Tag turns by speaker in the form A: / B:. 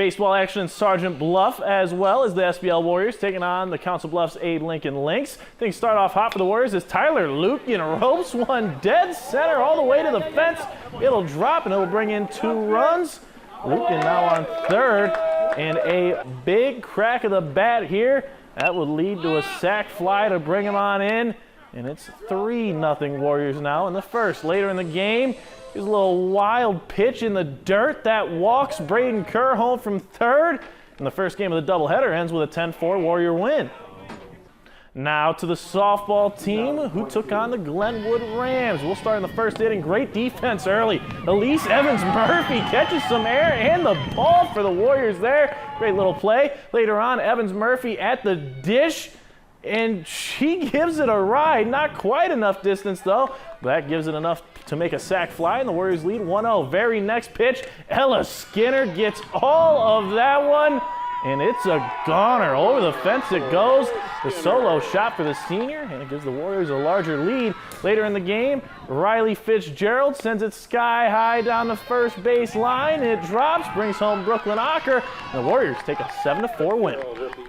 A: baseball action in Sergeant Bluff, as well as the SBL Warriors taking on the Council Bluffs Aid Lincoln Lynx. Things start off hot for the Warriors as Tyler Lukian ropes one dead center all the way to the fence. It'll drop and it'll bring in 2 runs. Lukian now on third, and a big crack of the bat here. That would lead to a sac fly to bring him on in, and it's 3-0 Warriors now in the first. Later in the game, here's a little wild pitch in the dirt that walks Braden Kerr home from third, and the first game of the doubleheader ends with a 10-4 Warrior win. Now to the softball team who took on the Glenwood Rams. We'll start in the first inning. Great defense early. Elise Evans-Murphy catches some air and the ball for the Warriors there. Great little play. Later on, Evans-Murphy at the dish, and she gives it a ride. Not quite enough distance though. That gives it enough to make a sac fly, and the Warriors lead 1-0. Very next pitch, Ella Skinner gets all of that one, and it's a goner. Over the fence it goes. The solo shot for the senior, and it gives the Warriors a larger lead. Later in the game, Riley Fitzgerald sends it sky high down the first base line. It drops, brings home Brooklyn Ocker, and the Warriors take a 7-4 win.